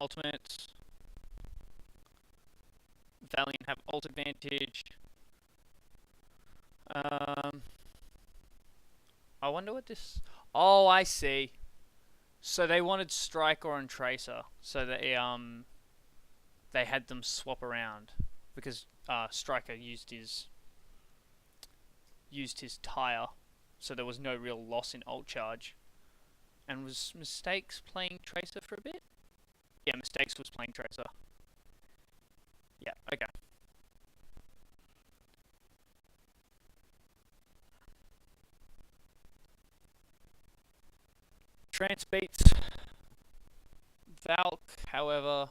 Ultimates. Valiant have ult advantage. I wonder what this... Oh, I see. So they wanted Striker and Tracer, so they had them swap around because Striker used his Tyre, so there was no real loss in ult charge. And was Mistakes playing Tracer for a bit? Yeah, Mistakes was playing Tracer. Yeah, okay. Trance beats Valk, however...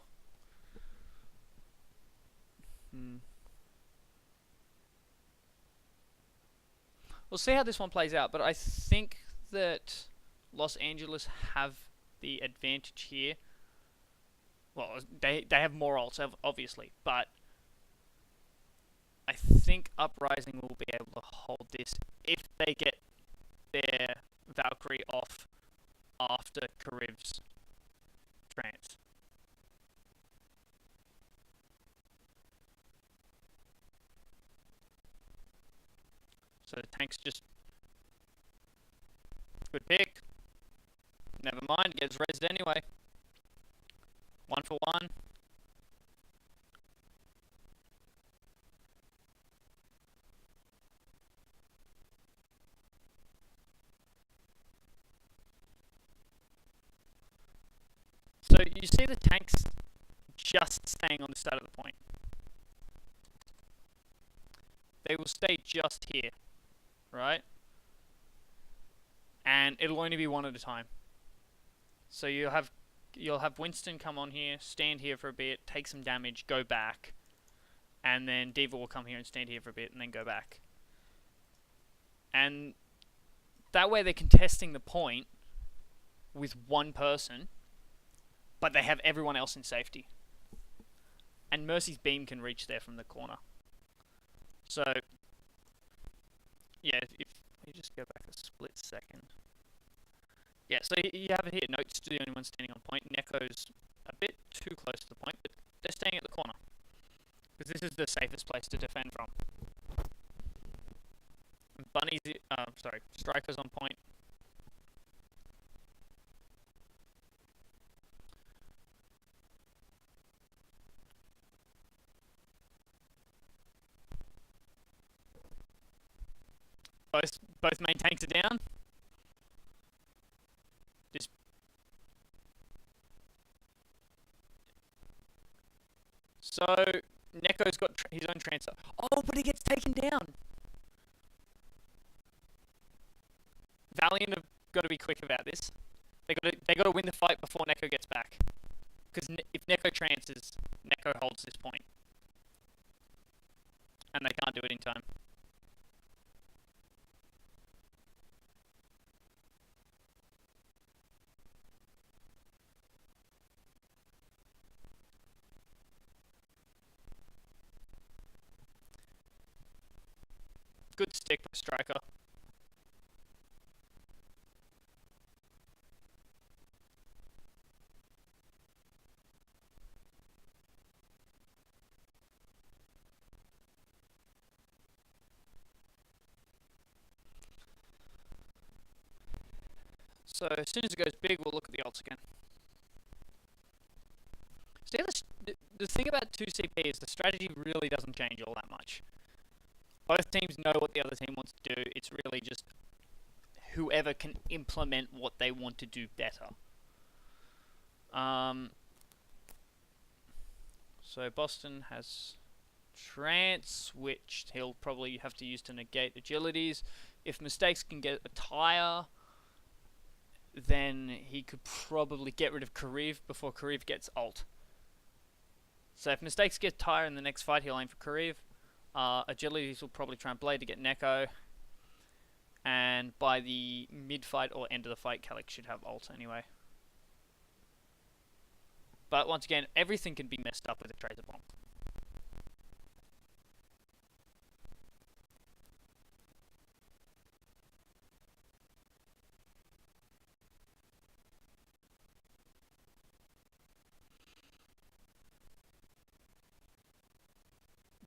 We'll see how this one plays out, but I think that Los Angeles have the advantage here. Well, they have more ults, obviously, but I think Uprising will be able to hold this if they get their Valkyrie off after Kariv's trance. So the tank's just... Good pick. Never mind, gets rezzed anyway. 1 for 1. So you see the tanks just staying on the start of the point. They will stay just here, right? And it'll only be one at a time. So you'll have Winston come on here, stand here for a bit, take some damage, go back, and then D.Va will come here and stand here for a bit and then go back. And That way they're contesting the point with one person, but they have everyone else in safety. And Mercy's beam can reach there from the corner. So, yeah, if you just go back a split second. Yeah, so you have it here. Note's the only one standing on point. Neko's a bit too close to the point, but they're staying at the corner. Because this is the safest place to defend from. Bunny's, Striker's on point. Both main tanks are down. So Neko's got his own transfer. Oh, but he gets taken down. Valiant have got to be quick about this. They got to win the fight before Neko gets back. Because if Neko trances, Neko holds this point, and they can't do it in time. Good stick by Striker. So as soon as it goes big, we'll look at the ults again. So the thing about 2CP is the strategy really doesn't change all that much. Both teams know what the other team wants to do. It's really just whoever can implement what they want to do better. So Boston has trance, which he'll probably have to use to negate agilities. If Mistakes can get a tire, then he could probably get rid of Kariv before Kariv gets ult. So if Mistakes get tire in the next fight, he'll aim for Kariv. Agilities will probably try and blade to get Neko. And by the mid-fight or end of the fight, Calyx should have ult anyway. But once again, everything can be messed up with a Tracer Bomb.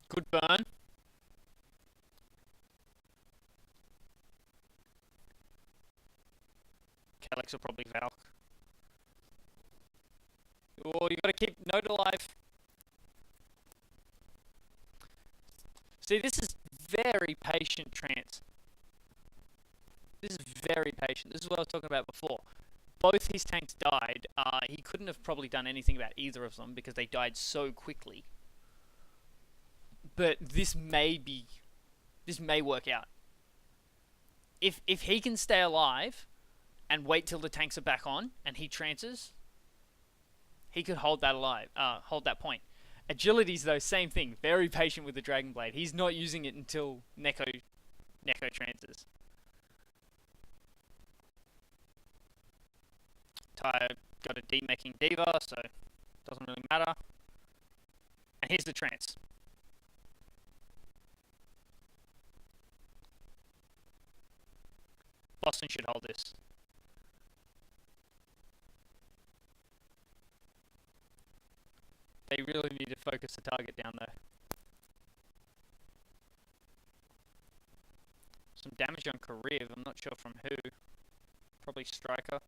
Good burn. Calyx will probably Valk. Oh, you gotta keep Note alive. See, this is very patient trance. This is very patient. This is what I was talking about before. Both his tanks died. He couldn't have probably done anything about either of them because they died so quickly. But this may work out. If he can stay alive and wait till the tanks are back on and he trances, he could hold that alive. Hold that point. Agilities though, same thing. Very patient with the Dragon Blade. He's not using it until Neko trances. Ty got a D-making Diva, so doesn't really matter. And here's the trance. Boston should hold this. They really need to focus the target down though. Some damage on Kariv, I'm not sure from who. Probably Striker.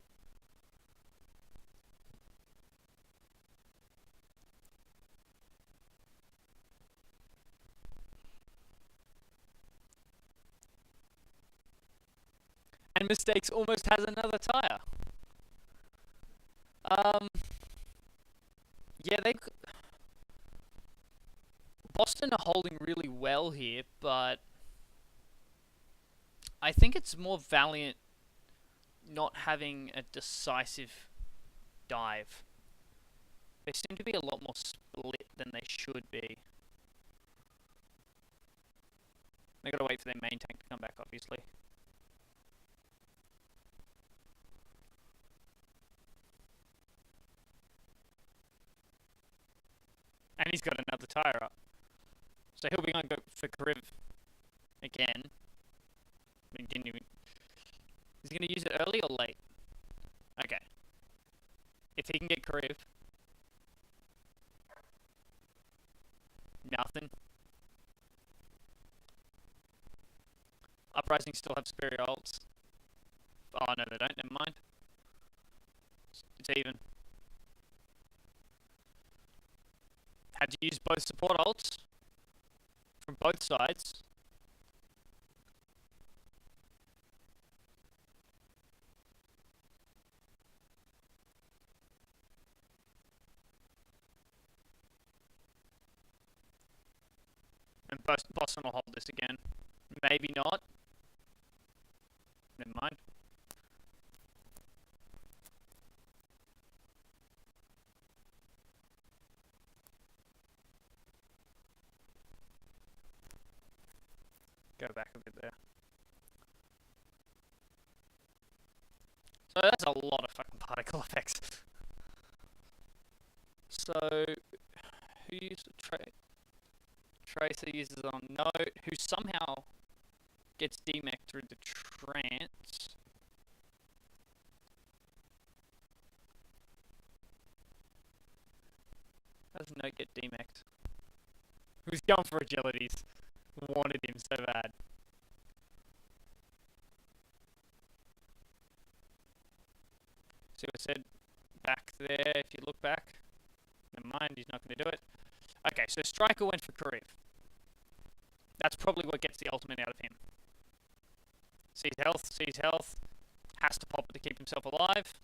And Mistakes almost has another tire. Yeah, Boston are holding really well here, but I think it's more Valiant not having a decisive dive. They seem to be a lot more split than they should be. They gotta wait for their main tank to come back, obviously. the tyre up. So he'll be going to go for Kriv again. Is he going to use it early or late? Okay. If he can get Kriv. Nothing. Uprising still have superior ults. Oh no, they don't. Never mind. It's even. Had to use both support ults from both sides. And Boston will hold this again. Maybe not. Never mind. Go back a bit there. So that's a lot of fucking particle effects. So, who used Tracer uses on Note, who somehow gets demech through the trance. How does Note get demeched? Who's going for agilities? Wanted him so bad. See what I said back there, if you look back. Never mind, he's not going to do it. Okay, so Striker went for Kriv. That's probably what gets the ultimate out of him. Sees health, has to pop it to keep himself alive.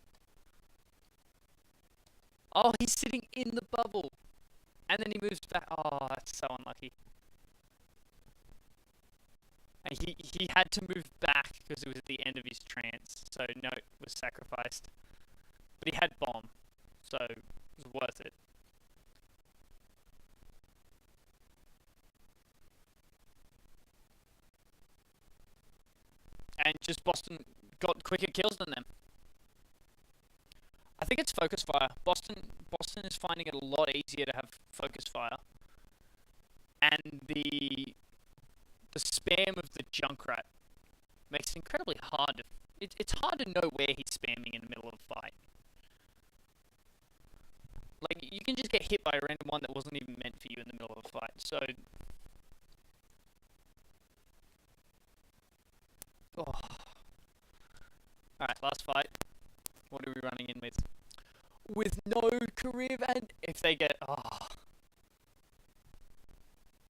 Oh, he's sitting in the bubble. And then he moves back. Oh, that's so unlucky. And he had to move back because it was at the end of his trance. So Note was sacrificed. But he had bomb. So it was worth it. And just Boston got quicker kills than them. I think it's focus fire. Boston is finding it a lot easier to have focus fire. And the spam of the Junkrat makes it incredibly hard to... It's hard to know where he's spamming in the middle of a fight. Like, you can just get hit by a random one that wasn't even meant for you in the middle of a fight. So... Oh. Alright, last fight. What are we running in with? With no Kriv, and if they get... Oh.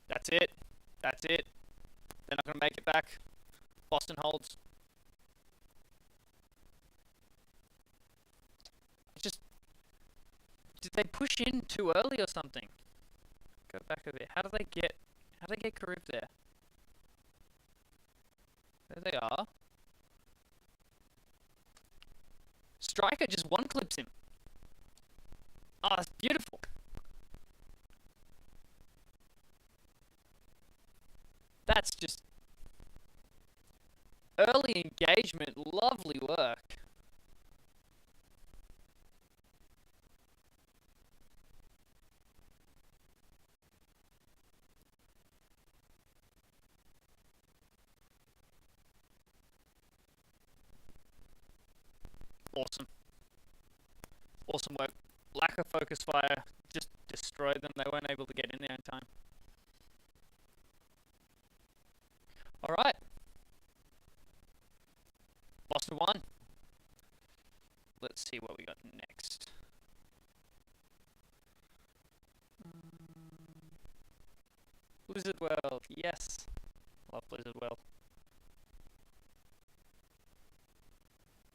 That's it. That's it. They're not going to make it back. Boston holds. Just... Did they push in too early or something? Go back a bit. How do they get Kriv there? There they are. Striker just one clips him. Oh, that's beautiful. That's just early engagement, lovely work. Awesome. Awesome work. Lack of focus fire just destroyed them. They weren't able to get in there in time. Alright. Boston won. Let's see what we got next. Blizzard World. Yes. Love Blizzard World.